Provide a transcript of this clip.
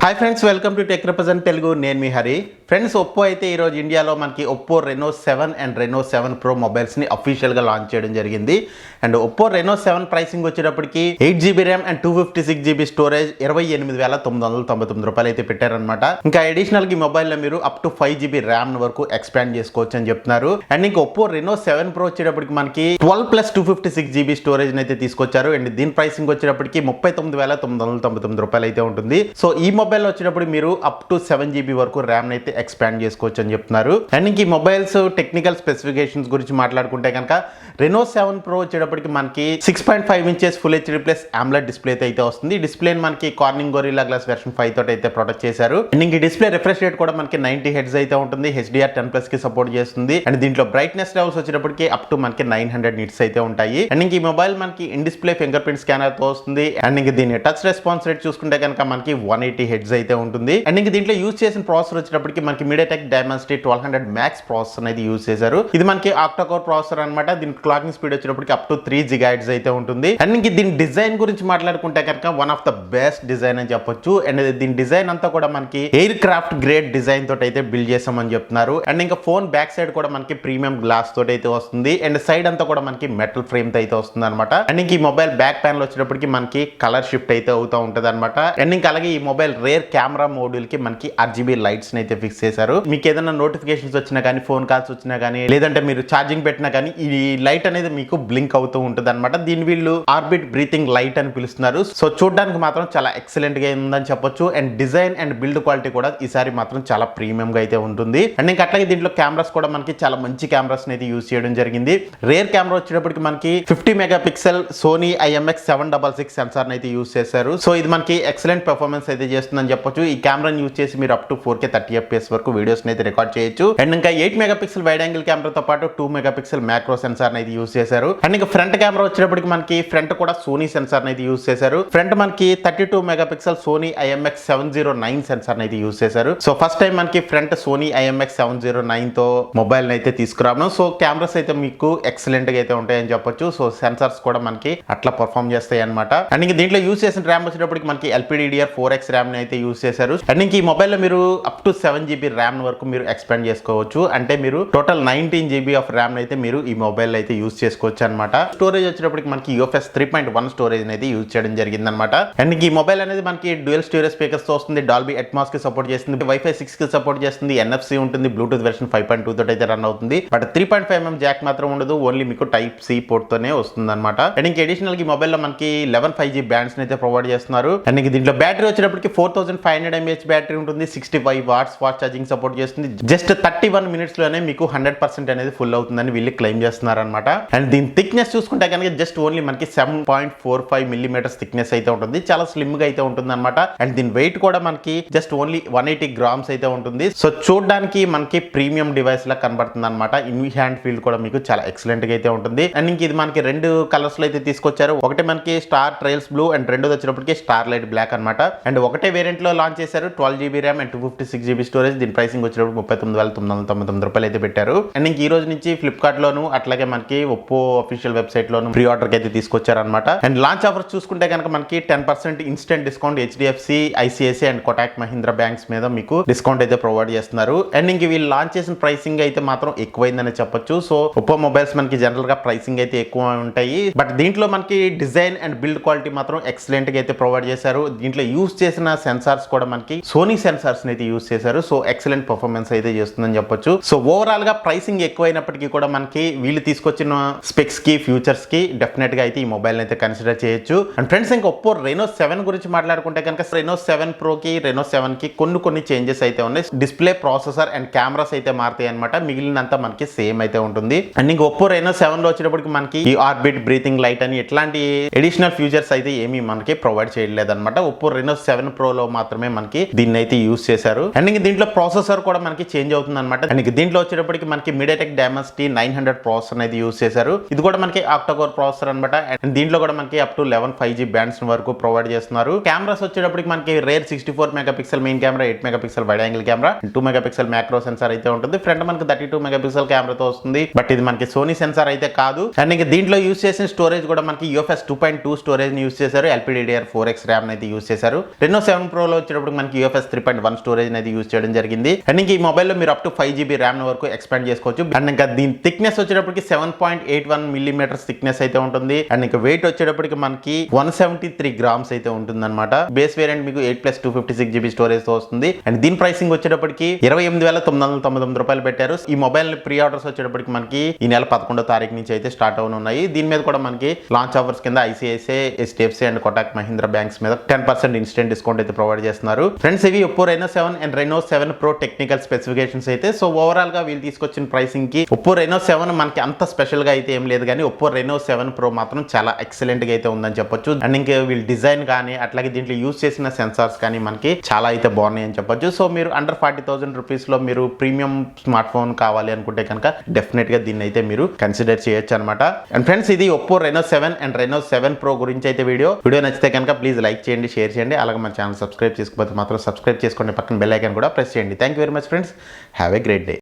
Hi friends, welcome to Tech Represent Telugu. నేను మీ Hari. Friends, Oppo అయితే ఈరోజు ఇండియాలో మనకి Oppo Reno 7 and Reno 7 pro మొబైల్స్ని అఫీషియల్గా లాంచ్ చేయడం జరిగింది. అండ్ ఒప్పో రెనో 7 ప్రైసింగ్ వచ్చేటప్పటికి 8GB RAM and 256GB storage 28,999 రూపాయలు అయితే పెట్టారనమాట. ఇంకా అడిషనల్గా ఈ మొబైల్లో మీరు అప్ టు 5GB ర్యామ్ వరకు ఎక్స్పాండ్ చేసుకోవచ్చు అని చెప్తున్నారు. అండ్ ఇంకా ఒప్పో రెనో 7 ప్రో వచ్చేటప్పటికి మనకి 12 + 256GB స్టోరేజ్ అయితే తీసుకొచ్చారు. అండ్ దీని ప్రైసింగ్ వచ్చేటప్పటికి 39,999 రూపాయలు అయితే ఉంటుంది. సో ఈ మొబైల్ వచ్చేటప్పుడు మీరు అప్ టు 7GB వరకు ర్యామ్ అయితే ఎక్స్పాండ్ చేసుకోవచ్చు అని చెప్తున్నారు. అండ్ ఇంక ఈ మొబైల్స్ టెక్నికల్ స్పెసిఫికేషన్స్ గురించి మాట్లాడుకుంటే కనుక రెనో 7 ప్రో వచ్చేటప్పటికి మనకి 6.5 inches full HD plus AMOLED display అయితే వస్తుంది. డిస్ప్లే మనకి కార్నింగ్ గొరిల్లా గ్లాస్ వెర్షన్ 5 తోటి అయితే ప్రొటెక్ట్ చేశారు. అండ్ ఇంక డిస్ప్లే రిఫ్రెష్ రేట్ కూడా మనకి 90 Hz అయితే ఉంటుంది. HDR10+ కి సపోర్ట్ చేస్తుంది. అండ్ దీంట్లో బ్రైట్నెస్ లెవెల్స్ వచ్చేటప్పటికి అప్ టు మనకి 900 నిట్స్ అయితే ఉంటాయి. అండ్ ఇంక ఈ మొబైల్ మనకి in display finger print scanner తో వస్తుంది. అండ్ ఇంక దీని టచ్ రెస్పాన్స్ రేట్ చూసుకుంటే కనుక మనకి 180 Hz అయితే ఉంటుంది. అండ్ ఇంక దీంట్లో యూజ్ చేసిన ప్రాసెసర్ వచ్చేటప్పటికి మనకి MediaTek Dimensity 1200 Max ప్రాసెసర్ అనేది యూజ్ చేశారు. ఇది మనకి ఆక్టా-కోర్ ప్రాసెసర్ అన్నమాట. దీని క్లాకింగ్ స్పీడ్ వచ్చేటప్పటికి అప్ టు 3 GHz అయితే ఉంటుంది. అండ్ ఇంక దీని డిజైన్ గురించి మాట్లాడుకుంటే కనుక one of the best design అని చెప్పొచ్చు. అండ్ దీని డిజైన్ అంతా కూడా మనకి ఎయిర్ క్రాఫ్ట్ గ్రేడ్ డిజైన్ తోటి అయితే బిల్డ్ చేసామని చెప్తున్నారు. అండ్ ఇంకా ఫోన్ బ్యాక్ సైడ్ కూడా మనకి ప్రీమియం గ్లాస్ తోటి అయితే వస్తుంది. అండ్ సైడ్ అంతా కూడా మనకి మెటల్ ఫ్రేమ్ తో అయితే వస్తుంది అనమాట. అండ్ ఇంక ఈ మొబైల్ బ్యాక్ ప్యానల్ వచ్చేటప్పటికి మనకి కలర్ షిఫ్ట్ అయితే అవుతూ ఉంటది అనమాట. అండ్ ఇంకా అలాగే ఈ మొబైల్ రేర్ కెమెరా మోడ్యూల్ కి మనకి RGB లైట్స్ అయితే ఫిక్స్ చేశారు. మీకు ఏదైనా నోటిఫికేషన్స్ వచ్చినా కానీ, ఫోన్ కాల్స్ వచ్చినా కానీ, లేదంటే మీరు ఛార్జింగ్ పెట్టినా కానీ ఈ లైట్ అనేది మీకు బ్లింక్ అవుతూ ఉంటుంది అనమాట. దీని వీళ్ళు ఆర్బిట్ బ్రీతింగ్ లైట్ అని పిలుస్తున్నారు. సో చూడడానికి మాత్రం చాలా ఎక్సలెంట్ గా ఉందని చెప్పొచ్చు. And design and build quality కూడా ఈసారి మాత్రం చాలా ప్రీమియం గా అయితే ఉంటుంది. అండ్ ఇంకా అట్లాగే దీంట్లో కెమెరాస్ కూడా మనకి చాలా మంచి కెమెరాస్ అయితే యూజ్ చేయడం జరిగింది. రేర్ కెమెరా వచ్చేటప్పటికి మనకి 50 మెగాపిక్సెల్ సోనీ IMX766 సెన్సార్ అయితే యూజ్ చేశారు. సో ఇది మనకి ఎక్సలెంట్ పెర్ఫార్మెన్స్ అయితే చేస్తుందని చెప్పొచ్చు. ఈ కెమెరాని యూజ్ చేసి మీరు అప్ టు 4K 30 FPS వరకు వీడియోస్ అయితే రికార్డ్ చేయొచ్చు. అండ్ ఇంకా 8 మెగాపిక్సెల్ వైడ్ యాంగిల్ కెమెరాతో పాటు 2 మెగాపిక్సెల్ మ్యాక్రో సెన్సార్ అయితే యూజ్ చేశారు. అండ్ ఇంకా ఫ్రంట్ కెమెరా వచ్చేటప్పటికి మనకి ఫ్రంట్ కూడా సోనీ సెన్సార్ అయితే యూజ్ చేశారు. ఫ్రంట్ మనకి 32 మెగాపిక్సెల్ సోనీ IMX709 సెన్సార్ అయితే యూజ్ చేశారు. సో ఫస్ట్ టైం మనకి ఫ్రంట్ సోనీ IMX709 తో మొబైల్ అయితే తీసుకురావడం. సో కెమెరాస్ అయితే మీకు ఎక్సలెంట్ గా అయితే ఉంటాయని చెప్పొచ్చు. సో సెన్సార్స్ కూడా మనకి అట్లా పర్ఫామ్ చేస్తాయి అనమాట. అండ్ ఇంకా దీంట్లో యూజ్ చేసిన ర్యామ్ వచ్చేటప్పటికి మనకి LPDDR4X ర్యామ్ అయితే యూజ్ చేశారు. అండ్ ఇంక ఈ మొబైల్ లో మీరు అప్ టు 7GB ర్యామ్ వరకు మీరు ఎక్స్పాండ్ చేసుకోవచ్చు. అంటే మీరు టోటల్ 19GB ఆఫ్ ర్యామ్ అయితే మీరు ఈ మొబైల్ అయితే యూజ్ చేసుకోవచ్చు అనమాట. స్టోరేజ్ వచ్చేటప్పటికి మనకి UFS 3.1 స్టోరేజ్ అయితే యూజ్ చేయడం జరిగింది అనమాట. అండ్ ఈ మొబైల్ అనేది మనకి డ్యూయల్ స్టీరియో స్పీకర్స్ తో వస్తుంది. డాల్బీ అట్మాస్ కి సపోర్ట్ చేస్తుంది. Wi-Fi 6 కి సపోర్ట్ చేస్తుంది. NFC ఉంటుంది. బ్లూటూత్ వెర్షన్ 5.2 తోటి అయితే రన్ అవుతుంది. బట్ 3.5mm జాక్ మాత్రం ఉండదు. ఓన్లీ మీకు టైప్ C పోర్ట్ తోనే వస్తుంది అనమాట. అండ్ ఇంకా అడిషనల్ ఈ మొబైల్ లో మనకి 11 5G బ్యాండ్స్ అయితే ప్రొవైడ్ చేస్తున్నారు. అండ్ ఇంక దీంట్లో బ్యాటరీ వచ్చేటప్పటికి 4500 mAh బ్యాటరీ ఉంటుంది. 65 watts ఫాస్ట్ ఛార్జింగ్ సపోర్ట్ చేస్తుంది. జస్ట్ 31 minutes లోనే మీకు 100% అనేది ఫుల్ అవుతుందని వీళ్ళు క్లెయిమ్ చేస్తున్నారు అనమాట. అండ్ దీని థిక్నెస్ చూసుకుంటే కనుక జస్ట్ ఓన్లీ మనకి 7.45mm థిక్నెస్ అయితే ఉంటుంది. చాలా స్లిమ్ గా అయితే ఉంటుంది అనమాట. అండ్ దీని వెయిట్ కూడా మనకి జస్ట్ ఓన్లీ 180 grams అయితే ఉంటుంది. సో చూడడానికి మనకి ప్రీమియం డివైస్ లా కనబడుతుంది అనమాట. ఇన్ హ్యాండ్ ఫీల్ కూడా మీకు చాలా ఎక్సలెంట్ గా అయితే ఉంటుంది. అండ్ ఇంక ఇది మనకి రెండు కలర్స్ లో అయితే తీసుకొచ్చారు. ఒకటి మనకి స్టార్ ట్రైల్స్ బ్లూ అండ్ రెండోది వచ్చినప్పటికి స్టార్ లైట్ బ్లాక్ అనమాట. అండ్ ఒకటే వేరియంట్ లో లాంచ్ చేశారు. 12GB RAM and 256GB storage. దీని ప్రైసింగ్ వచ్చినప్పుడు 39,999 రూపాయలు అయితే పెట్టారు. అండ్ ఇంక ఈ రోజు నుంచి ఫ్లిప్కార్ట్ లోను అట్లాగే మనకి ఒప్పో అఫీషియల్ వెబ్సైట్ లోను ప్రీ ఆర్డర్ అయితే తీసుకొచ్చారనమాట. అండ్ లాంచ్ ఆఫర్స్ చూసుకుంటే కనుక మనకి 10% instant discount HDFC, ICICI and Kotak Mahindra banks మీద మీకు డిస్కౌంట్ అయితే ప్రొవైడ్ చేస్తున్నారు. అండ్ ఇంక వీళ్ళు లాంచ్ చేసిన ప్రైసింగ్ అయితే మాత్రం ఎక్కువైందని చెప్పొచ్చు. సో ఒప్పో మొబైల్స్ మనకి జనరల్ గా ప్రైసింగ్ అయితే ఎక్కువ ఉంటాయి. బట్ దీంట్లో మనకి డిజైన్ అండ్ బిల్డ్ క్వాలిటీ మాత్రం ఎక్సలెంట్ గా అయితే ప్రొవైడ్ చేశారు. దీంట్లో యూజ్ చేసిన సెన్సార్స్ కూడా మనకి సోనీ సెన్సార్స్ అయితే యూజ్ చేశారు. సో ఎక్సలెంట్ పర్ఫార్మెన్స్ అయితే చేస్తుందని చెప్పొచ్చు. సో ఓవరాల్ గా ప్రైసింగ్ ఎక్కువైనప్పటికీ కూడా మనకి వీళ్ళు తీసుకొచ్చిన స్పెక్స్ కి ఫ్యూచర్స్ కి డెఫినెట్ గా అయితే ఈ మొబైల్ అయితే కన్సిడర్ చేయొచ్చు. అండ్ ఫ్రెండ్స్, ఇంకా ఒప్పో రెనో 7 గురించి మాట్లాడుకుంటే కనుక రెనో 7 ప్రో కి రెనో 7 కి కొన్ని చేంజెస్ అయితే ఉన్నాయి. డిస్ప్లే, ప్రాసెసర్ అండ్ కెమెరాస్ అయితే మారుతాయి అనమాట. మిగిలినంతా మనకి సేమ్ అయితే ఉంటుంది. అండ్ ఇంకా ఒప్పో రెనో 7 లో వచ్చేటప్పటికి మనకి ఈ ఆర్బిట్ బ్రీతింగ్ లైట్ అని ఎట్లాంటి అడిషనల్ ఫ్యూచర్స్ అయితే ఏమీ మనకి ప్రొవైడ్ చేయలేదు అనమాట. ఒప్పో రెనో 7 ప్రో లో మాత్రమే మనకి దీన్ని అయితే యూజ్ చేశారు. అండ్ ఇంక దీంట్లో దీంట్లో ప్రాసెసర్ కూడా మనకి చేంజ్ అవుతుంది అనమాట. అండ్ దీంట్లో వచ్చేటప్పటికి మనకి మీడియాటెక్ డైమెన్సిటీ 900 ప్రాసెసర్ అనేది యూస్ చేశారు. ఇది కూడా మనకి ఆక్టోకోర్ ప్రాసెసర్ అనమాట. అండ్ దీంట్లో కూడా మనకి అప్ టు 11 5G బ్యాండ్స్ వరకు ప్రొవైడ్ చేస్తున్నారు. కెమెరాస్ వచ్చేటప్పటికి మనకి rare 64 megapixel main camera, 8 megapixel wide angle camera, 2 megapixel macro censor అయితే ఉంటుంది. ఫ్రంట్ మనకి 32 మెగాపిక్సెల్ కెమెరాతో వస్తుంది. బట్ ఇది మనకి సోనీ సెన్సార్ అయితే కాదు. అండ్ ఇంకా దీంట్లో యూస్ చేసిన స్టోరేజ్ కూడా మనకి UFS 2.2 స్టోరేజ్ ని యూస్ చేశారు. LPDDR4X ర్యామ్ అయితే యూస్ చేశారు. Reno 7 Pro లో వచ్చేటప్పుడు మనకి UFS 3.1 స్టోరేజ్ అనేది యూస్ చేయడం జరిగింది. అండ్ ఇంకా ఈ మొబైల్ లో మీరు అప్ టు 5GB ర్యామ్ వరకు ఎక్స్పాండ్ చేసుకోవచ్చు. అండ్ ఇంకా దీని థిక్నెస్ వచ్చేటప్పటికి 7.81 మిల్లీమీటర్స్ థిక్నెస్ అయితే ఉంటుంది. అండ్ ఇంకా వెయిట్ వచ్చేటప్పటికి మనకి 173 గ్రామ్స్ అయితే ఉంటుంది అనమాట. బేస్ వేరియంట్ మీకు 8+ 256GB స్టోరేజ్ తో వస్తుంది. అండ్ దీని ప్రైసింగ్ వచ్చేటప్పటికి 28,999 రూపాయలు పెట్టారు. ఈ మొబైల్ ప్రీ ఆర్డర్స్ వచ్చేటప్పటికి మనకి ఈ నెల 11వ తారీఖు నుంచి అయితే స్టార్ట్ అవునున్నాయి. దీని మీద కూడా మనకి లాంచ్ ఆఫర్స్ కింద ICICI, HDFC and Kotak Mahindra banks మీద 10% ఇన్స్టెంట్ డిస్కౌంట్ అయితే ప్రొవైడ్ చేస్తున్నారు. ఫ్రెండ్స్ ఇవి OPPO Reno 7 and Reno 7 Pro technical specifications అయితే. సో ఓవరాల్ గా వీళ్ళు తీసుకొచ్చిన ప్రైసింగ్ కి OPPO Reno 7 మనకి అంత స్పెషల్ గా అయితే ఏం లేదు, కానీ OPPO Reno 7 Pro మాత్రం చాలా ఎక్సలెంట్ గా అయితే ఉందని చెప్పొచ్చు. అండ్ ఇంకా వీళ్ళ డిజైన్ కానీ అట్లాగే దీంట్లో యూజ్ చేసిన సెన్సార్స్ కానీ మనకి చాలా అయితే బాగున్నాయి అని చెప్పొచ్చు. సో మీరు అండర్ 40,000 రూపీస్ లో మీరు ప్రీమియం స్మార్ట్ ఫోన్ కావాలి అనుకుంటే కనుక డెఫినెట్ గా దీన్ని అయితే మీరు కన్సిడర్ చేయొచ్చు అనమాట. అండ్ ఫ్రెండ్స్ ఇది OPPO Reno 7 and Reno 7 Pro గురించి అయితే వీడియో నచ్చితే కనుక ప్లీజ్ లైక్ చేయండి, షేర్ చేయండి. అలాగే మన ఛానల్ సబ్స్క్రైబ్ చేసుకోకపోతే మాత్రం సబ్స్క్రైబ్ చేసుకోండి, పక్కన బెల్ ఐకాన్ కూడా ప్రెస్ చేయండి. Thank you very much friends, have a great day.